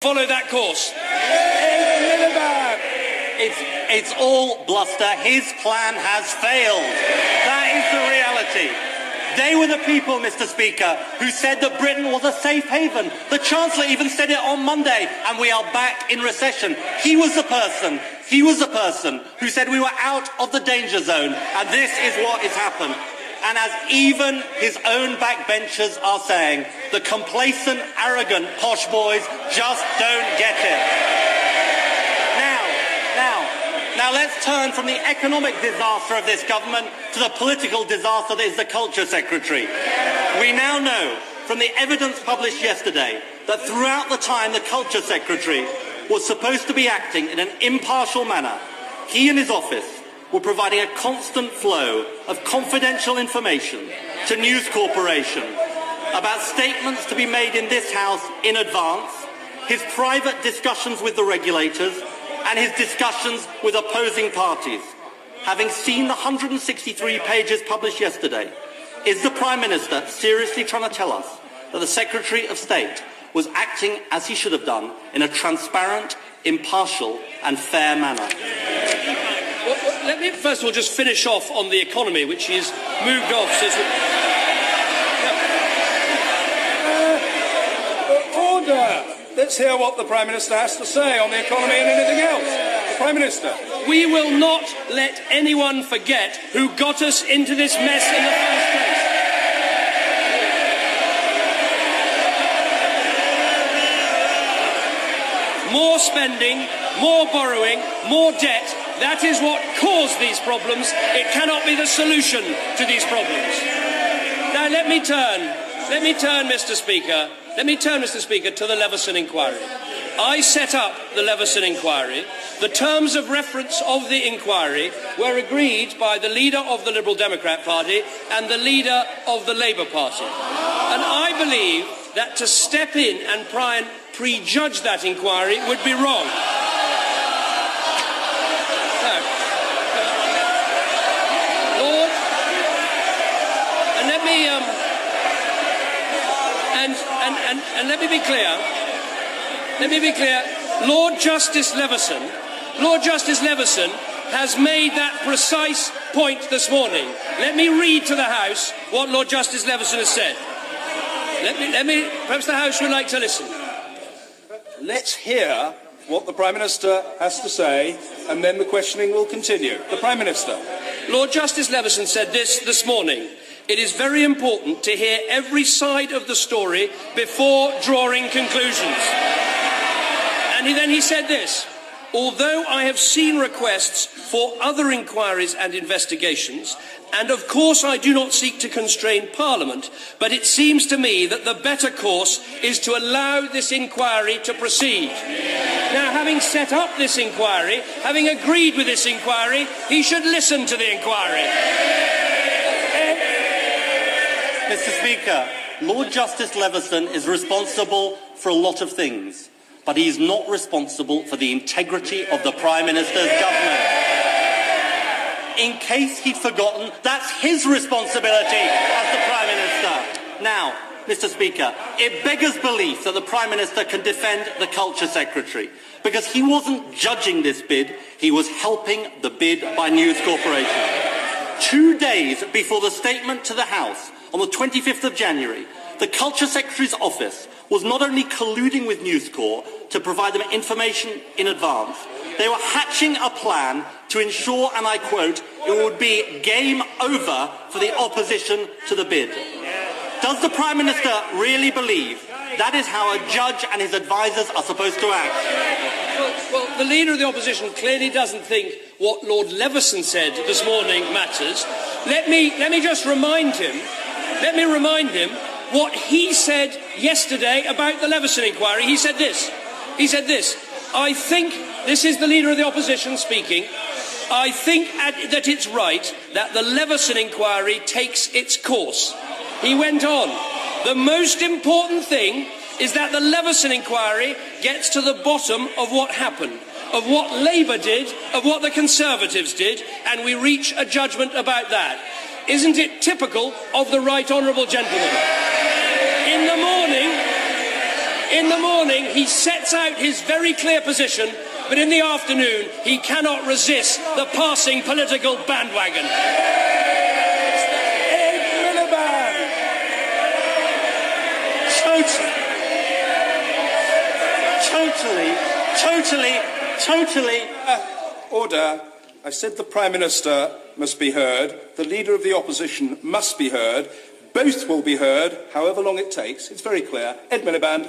follow that course. It's all bluster. His plan has failed. That is the reality. They were the people, Mr. Speaker, who said that Britain was a safe haven. The Chancellor even said it on Monday, and we are back in recession. He was the person who said we were out of the danger zone, and this is what has happened. And as even his own backbenchers are saying, the complacent, arrogant posh boys just don't get it. Now let's turn from the economic disaster of this government to the political disaster that is the Culture Secretary. We now know from the evidence published yesterday that throughout the time the Culture Secretary was supposed to be acting in an impartial manner, he and his office were providing a constant flow of confidential information to News Corporation about statements to be made in this House in advance, his private discussions with the regulators, and his discussions with opposing parties. Having seen the 163 pages published yesterday, is the Prime Minister seriously trying to tell us that the Secretary of State was acting as he should have done in a transparent, impartial and fair manner? Well, let me first of all just finish off on the economy, which he's moved off. Order! Let's hear what the Prime Minister has to say on the economy and anything else. The Prime Minister. We will not let anyone forget who got us into this mess in the first place. More spending, more borrowing, more debt. That is what caused these problems. It cannot be the solution to these problems. Now let me turn, Mr. Speaker. Let me turn, Mr. Speaker, to the Leveson inquiry. I set up the Leveson inquiry. The terms of reference of the inquiry were agreed by the leader of the Liberal Democrat Party and the leader of the Labour Party. And I believe that to step in and try and prejudge that inquiry would be wrong. Lord, and let me... And let me be clear, Lord Justice Leveson has made that precise point this morning. Let me read to the House what Lord Justice Leveson has said. Perhaps the House would like to listen. Let's hear what the Prime Minister has to say, and then the questioning will continue. The Prime Minister. Lord Justice Leveson said this morning. It is very important to hear every side of the story before drawing conclusions. And then he said this, although I have seen requests for other inquiries and investigations, and of course I do not seek to constrain Parliament, but it seems to me that the better course is to allow this inquiry to proceed. Now, having set up this inquiry, having agreed with this inquiry, he should listen to the inquiry. Mr. Speaker, Lord Justice Leveson is responsible for a lot of things, but he is not responsible for the integrity of the Prime Minister's government. In case he'd forgotten, that's his responsibility as the Prime Minister. Now, Mr. Speaker, it beggars belief that the Prime Minister can defend the Culture Secretary, because he wasn't judging this bid, he was helping the bid by News Corporation. 2 days before the statement to the House, on the 25th of January, the Culture Secretary's office was not only colluding with News Corp to provide them information in advance, they were hatching a plan to ensure, and I quote, it would be game over for the opposition to the bid. Does the Prime Minister really believe that is how a judge and his advisers are supposed to act? Well, the Leader of the Opposition clearly doesn't think what Lord Leveson said this morning matters. Let me just remind him what he said yesterday about the Leveson inquiry. He said this. I think, this is the Leader of the Opposition speaking, I think that it's right that the Leveson inquiry takes its course. He went on, the most important thing is that the Leveson inquiry gets to the bottom of what happened, of what Labour did, of what the Conservatives did, and we reach a judgment about that. Isn't it typical of the Right Honourable Gentleman? In the morning, In the morning, he sets out his very clear position, but in the afternoon, he cannot resist the passing political bandwagon. Ed Miliband. Totally. Order. I said the Prime Minister must be heard. The Leader of the Opposition must be heard. Both will be heard, however long it takes. It's very clear. Ed Miliband.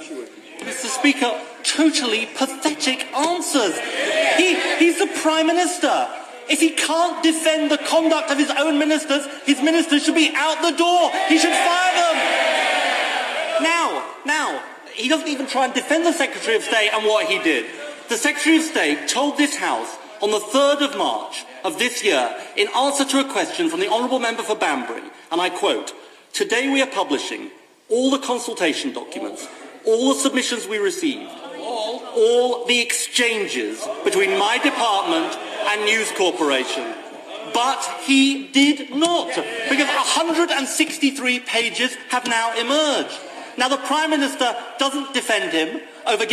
Mr. Speaker, totally pathetic answers. He's the Prime Minister. If he can't defend the conduct of his own ministers, his ministers should be out the door. He should fire them. Now, he doesn't even try and defend the Secretary of State and what he did. The Secretary of State told this House on the 3rd of March of this year, in answer to a question from the Honourable Member for Banbury, and I quote, "Today we are publishing all the consultation documents, all the submissions we received, all the exchanges between my department and News Corporation." But he did not, because 163 pages have now emerged. Now, the Prime Minister doesn't defend him over giving